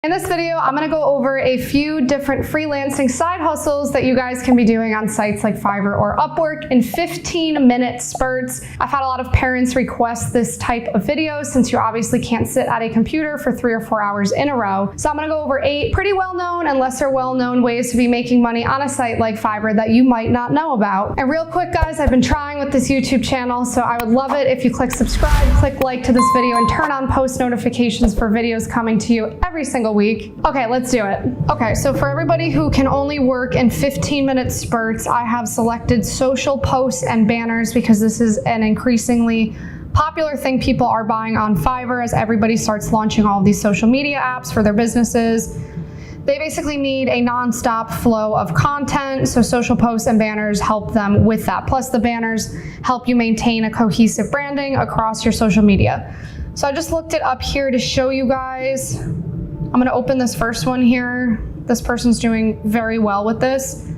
In this video, I'm going to go over a few different freelancing side hustles that you guys can be doing on sites like Fiverr or Upwork in 15-minute spurts. I've had a lot of parents request this type of video since you obviously can't sit at a computer for 3 or 4 hours in a row. So I'm going to go over 8 pretty well-known and lesser well-known ways to be making money on a site like Fiverr that you might not know about. And real quick, guys, I've been trying with this YouTube channel, so I would love it if you click subscribe, click like to this video, and turn on post notifications for videos coming to you every single week. Okay, let's do it. Okay, so for everybody who can only work in 15-minute spurts, I have selected social posts and banners because this is an increasingly popular thing people are buying on Fiverr as everybody starts launching all of these social media apps for their businesses. They basically need a non-stop flow of content, so social posts and banners help them with that. Plus the banners help you maintain a cohesive branding across your social media. So I just looked it up here to show you guys. I'm gonna open this first one here. This person's doing very well with this.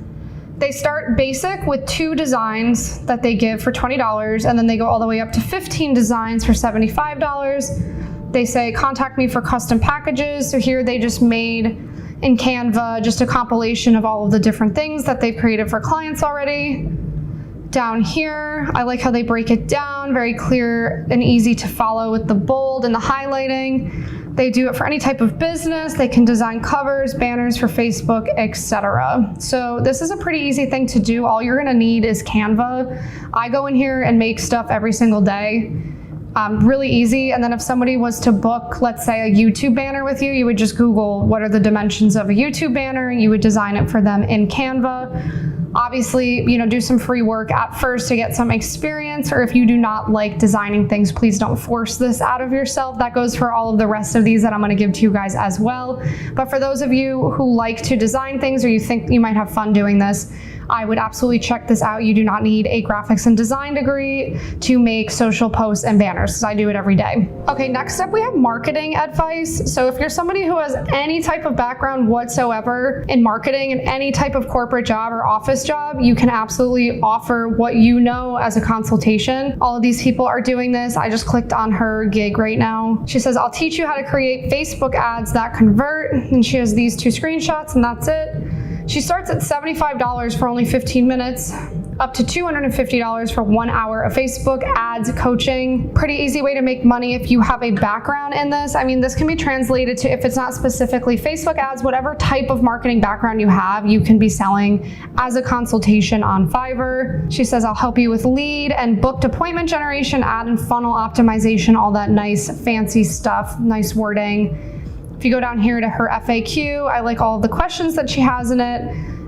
They start basic with 2 designs that they give for $20, and then they go all the way up to 15 designs for $75. They say, contact me for custom packages. So here they just made in Canva just a compilation of all of the different things that they've created for clients already. Down here, I like how they break it down, very clear and easy to follow with the bold and the highlighting. They do it for any type of business. They can design covers, banners for Facebook, etc. So this is a pretty easy thing to do. All you're gonna need is Canva. I go in here and make stuff every single day. Really easy. And then if somebody was to book, let's say, a YouTube banner with you, you would just Google what are the dimensions of a YouTube banner, and you would design it for them in Canva. Obviously, do some free work at first to get some experience, or if you do not like designing things, please don't force this out of yourself. That goes for all of the rest of these that I'm going to give to you guys as well. But for those of you who like to design things, or you think you might have fun doing this, I would absolutely check this out. You do not need a graphics and design degree to make social posts and banners, because I do it every day. Okay, next up we have marketing advice. So if you're somebody who has any type of background whatsoever in marketing and any type of corporate job or office job, you can absolutely offer what you know as a consultation. All of these people are doing this. I just clicked on her gig right now. She says, I'll teach you how to create Facebook ads that convert. And she has these 2 screenshots, and that's it. She starts at $75 for only 15 minutes, up to $250 for 1 hour of Facebook ads coaching. Pretty easy way to make money if you have a background in this. I mean, this can be translated to, if it's not specifically Facebook ads, whatever type of marketing background you have, you can be selling as a consultation on Fiverr. She says, I'll help you with lead and booked appointment generation, ad and funnel optimization, all that nice fancy stuff, nice wording. If you go down here to her FAQ, I like all of the questions that she has in it,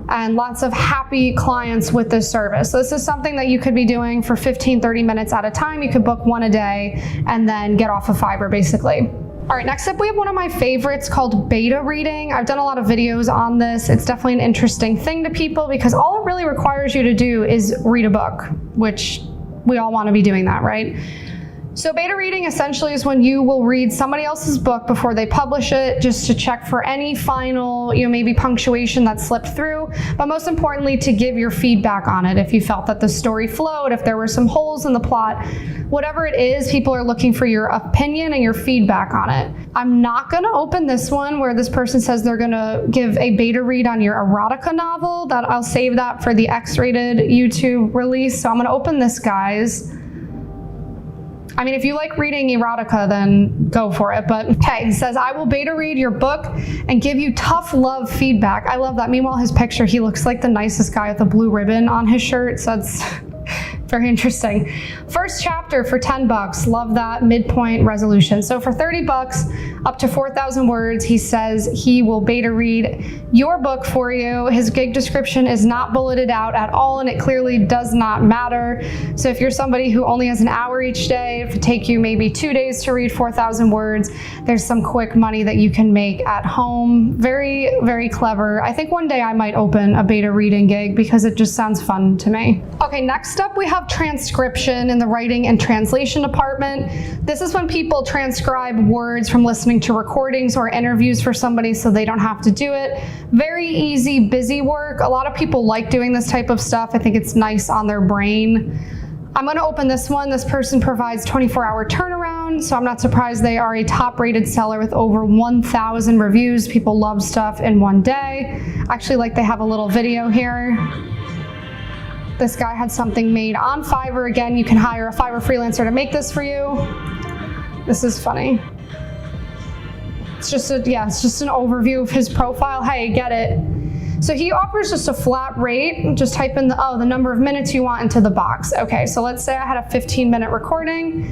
and lots of happy clients with this service. So this is something that you could be doing for 15-30 minutes at a time. You could book 1 a day and then get off of Fiverr basically. All right, next up we have one of my favorites called beta reading. I've done a lot of videos on this. It's definitely an interesting thing to people because all it really requires you to do is read a book, which we all want to be doing that, right? So beta reading essentially is when you will read somebody else's book before they publish it, just to check for any final, maybe punctuation that slipped through, but most importantly to give your feedback on it. If you felt that the story flowed, if there were some holes in the plot, whatever it is, people are looking for your opinion and your feedback on it. I'm not gonna open this one where this person says they're gonna give a beta read on your erotica novel. That I'll save that for the X-rated YouTube release. So I'm gonna open this, guys. I mean, if you like reading erotica, then go for it. But okay, it says, I will beta read your book and give you tough love feedback. I love that. Meanwhile, his picture, he looks like the nicest guy with a blue ribbon on his shirt. So that's very interesting. First chapter for $10. Love that. Midpoint resolution. So for $30, up to 4,000 words, he says he will beta read your book for you. His gig description is not bulleted out at all, and it clearly does not matter. So if you're somebody who only has an hour each day, if it take you maybe 2 days to read 4,000 words, there's some quick money that you can make at home. Very, very clever. I think one day I might open a beta reading gig because it just sounds fun to me. Okay, next up we have transcription in the writing and translation department. This is when people transcribe words from listening to recordings or interviews for somebody so they don't have to do it. Very easy, busy work. A lot of people like doing this type of stuff. I think it's nice on their brain. I'm going to open this one. This person provides 24-hour turnaround. background, so I'm not surprised they are a top rated seller with over 1,000 reviews. People love stuff in one day. Actually, like, they have a little video here. This guy had something made on Fiverr. Again, you can hire a Fiverr freelancer to make this for you. This is funny. It's just an overview of his profile. Hey, get it. So he offers just a flat rate. Just type in the number of minutes you want into the box. Okay, so let's say I had a 15-minute recording.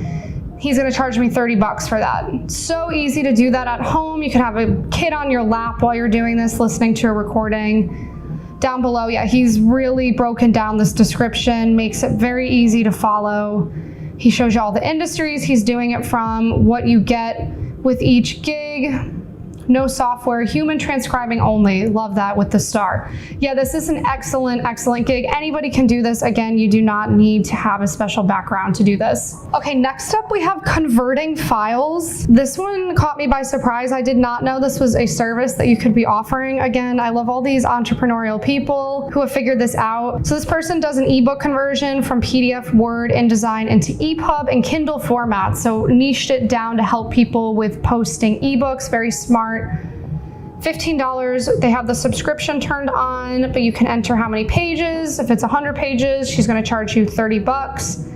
He's gonna charge me 30 bucks for that. So easy to do that at home. You can have a kid on your lap while you're doing this, listening to a recording. Down below, yeah, he's really broken down this description, makes it very easy to follow. He shows you all the industries he's doing it from, what you get with each gig. No software, human transcribing only. Love that with the star. Yeah, this is an excellent, excellent gig. Anybody can do this. Again, you do not need to have a special background to do this. Okay, next up we have converting files. This one caught me by surprise. I did not know this was a service that you could be offering. Again, I love all these entrepreneurial people who have figured this out. So this person does an ebook conversion from PDF, Word, InDesign into EPUB and Kindle format. So niched it down to help people with posting ebooks. Very smart. $15. They have the subscription turned on, but you can enter how many pages. If it's 100 pages, she's going to charge you 30 bucks.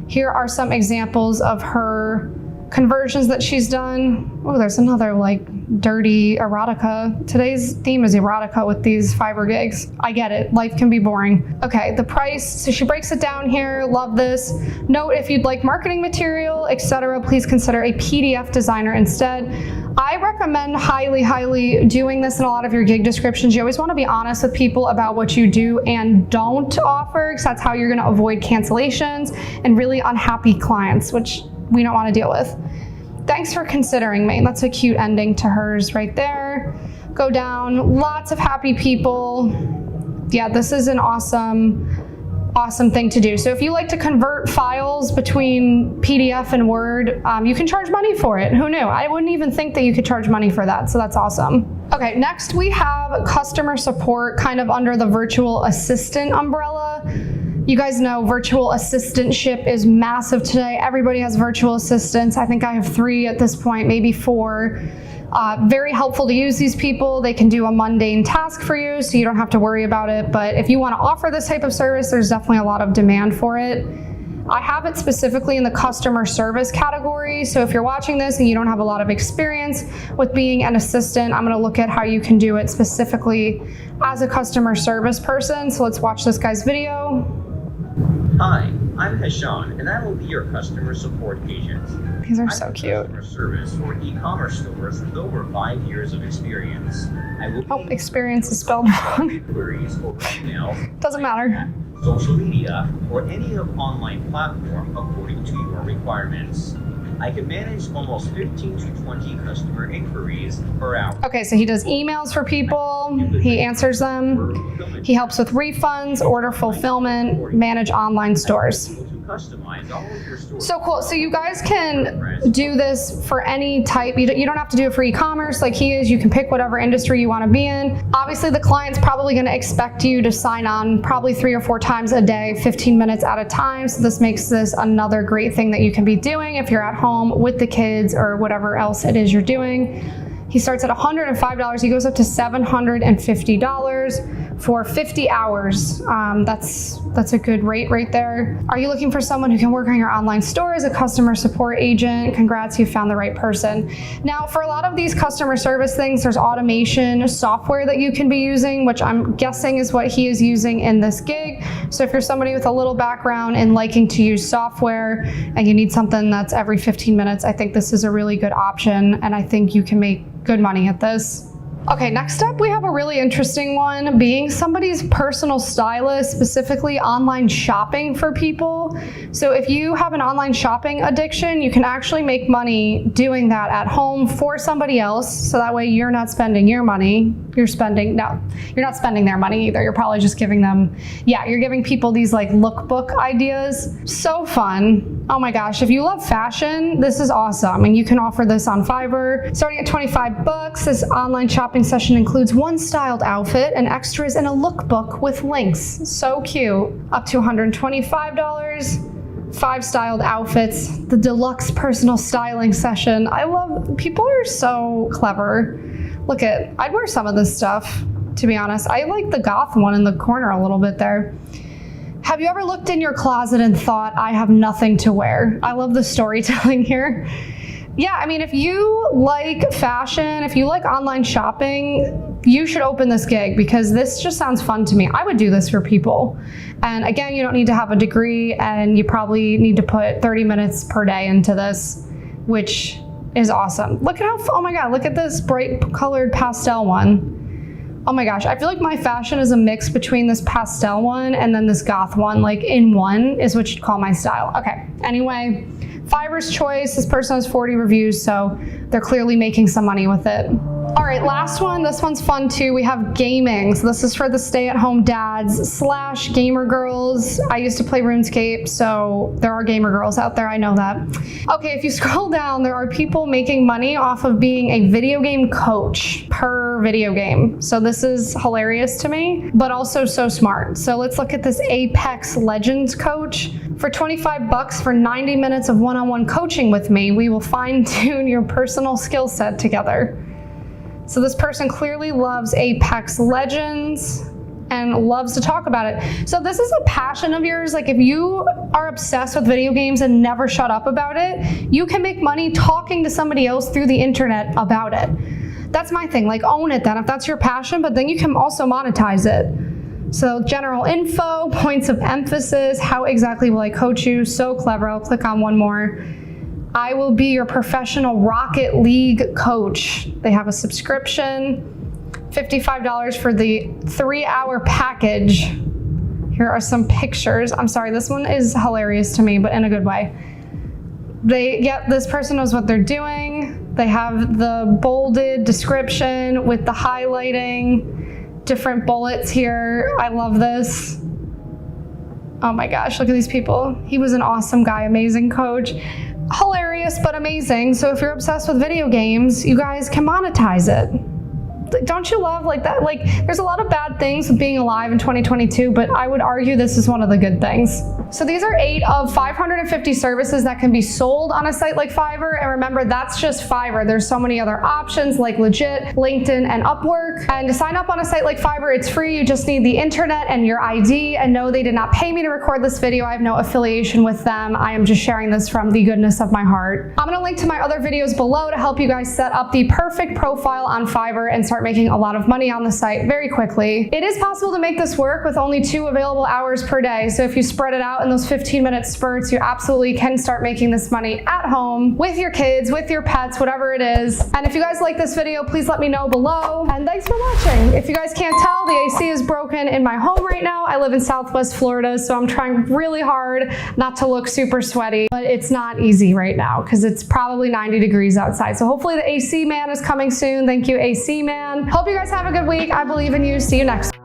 Here are some examples of her conversions that she's done. Oh, there's another like dirty erotica. Today's theme is erotica with these Fiverr gigs. I get it. Life can be boring. Okay, the price. So she breaks it down here. Love this. Note, if you'd like marketing material, etc., please consider a PDF designer instead. I recommend highly doing this in a lot of your gig descriptions. You always want to be honest with people about what you do and don't offer, because that's how you're going to avoid cancellations and really unhappy clients, which we don't want to deal with. Thanks for considering me. That's a cute ending to hers right there. Go down, lots of happy people. Yeah, this is an awesome thing to do. So if you like to convert files between PDF and Word, you can charge money for it. Who knew? I wouldn't even think that you could charge money for that, so that's awesome. Okay, next we have customer support, kind of under the virtual assistant umbrella. You guys know virtual assistantship is massive today. Everybody has virtual assistants. I think I have 3 at this point, maybe 4. Very helpful to use these people. They can do a mundane task for you, so you don't have to worry about it. But if you want to offer this type of service, there's definitely a lot of demand for it. I have it specifically in the customer service category. So if you're watching this and you don't have a lot of experience with being an assistant, I'm going to look at how you can do it specifically as a customer service person. So let's watch this guy's video. Hi, I'm Hashan, and I will be your customer support agent. These are so cute. Customer service for e-commerce stores with over 5 years of experience. I will experience is spelled wrong. Queries over email, doesn't matter. Social media, or any of online platform according to your requirements. I can manage almost 15 to 20 customer inquiries per hour. Okay, so he does emails for people, he answers them, he helps with refunds, order fulfillment, manage online stores. So cool. So you guys can do this for any type. You don't have to do it for e-commerce like he is. You can pick whatever industry you want to be in. Obviously, the client's probably going to expect you to sign on probably 3 or 4 times a day, 15 minutes at a time. So this makes this another great thing that you can be doing if you're at home with the kids or whatever else it is you're doing. He starts at $105. He goes up to $750 for 50 hours. That's a good rate right there. Are you looking for someone who can work on your online store as a customer support agent? Congrats, you found the right person. Now, for a lot of these customer service things, there's automation software that you can be using, which I'm guessing is what he is using in this gig. So if you're somebody with a little background in liking to use software and you need something that's every 15 minutes, I think this is a really good option, and I think you can make good money at this. Okay, next up we have a really interesting one, being somebody's personal stylist, specifically online shopping for people. So if you have an online shopping addiction, you can actually make money doing that at home for somebody else. So that way you're not spending your money, you're not spending their money either. You're probably just giving them, you're giving people these like lookbook ideas. So fun. Oh my gosh, if you love fashion, this is awesome. And you can offer this on Fiverr. Starting at 25 bucks, this online shopping session includes one styled outfit and extras in a lookbook with links. So cute. Up to $125. 5 styled outfits, the deluxe personal styling session. I love, people are so clever. Look at, I'd wear some of this stuff, to be honest. I like the goth one in the corner a little bit there. Have you ever looked in your closet and thought, I have nothing to wear? I love the storytelling here. Yeah, I mean, if you like fashion, if you like online shopping, you should open this gig because this just sounds fun to me. I would do this for people. And again, you don't need to have a degree and you probably need to put 30 minutes per day into this, which is awesome. Look at how, oh my God, look at this bright colored pastel one. Oh my gosh, I feel like my fashion is a mix between this pastel one and then this goth one, like in one is what you'd call my style. Okay, anyway, Fiverr's choice. This person has 40 reviews, so they're clearly making some money with it. All right, last one. This one's fun too. We have gaming. So this is for the stay-at-home dads / gamer girls. I used to play RuneScape, so there are gamer girls out there. I know that. Okay, if you scroll down, there are people making money off of being a video game coach per video game. So this is hilarious to me, but also so smart. So let's look at this Apex Legends coach. For 25 bucks for 90 minutes of one-on-one coaching with me, we will fine-tune your personal skill set together. So this person clearly loves Apex Legends and loves to talk about it. So this is a passion of yours. Like if you are obsessed with video games and never shut up about it, you can make money talking to somebody else through the internet about it. That's my thing, like own it then if that's your passion, but then you can also monetize it. So general info, points of emphasis, how exactly will I coach you? So clever. I'll click on one more. I will be your professional Rocket League coach. They have a subscription, $55 for the 3-hour package. Here are some pictures. I'm sorry, this one is hilarious to me, but in a good way. This person knows what they're doing. They have the bolded description with the highlighting. Different bullets here. I love this. Oh my gosh, look at these people. He was an awesome guy, amazing coach. Hilarious, but amazing. So if you're obsessed with video games, you guys can monetize it. Don't you love like that? Like there's a lot of bad things with being alive in 2022, but I would argue this is one of the good things. So these are 8 of 550 services that can be sold on a site like Fiverr. And remember, that's just Fiverr. There's so many other options like Legit, LinkedIn, and Upwork. And to sign up on a site like Fiverr, it's free. You just need the internet and your ID. And no, they did not pay me to record this video. I have no affiliation with them. I am just sharing this from the goodness of my heart. I'm gonna link to my other videos below to help you guys set up the perfect profile on Fiverr and start making a lot of money on the site very quickly. It is possible to make this work with only 2 available hours per day. So if you spread it out in those 15-minute spurts, you absolutely can start making this money at home with your kids, with your pets, whatever it is. And if you guys like this video, please let me know below. And thanks for watching. If you guys can't tell, the AC is broken in my home right now. I live in Southwest Florida, so I'm trying really hard not to look super sweaty, but it's not easy right now because it's probably 90 degrees outside. So hopefully the AC man is coming soon. Thank you, AC man. Hope you guys have a good week. I believe in you. See you next time.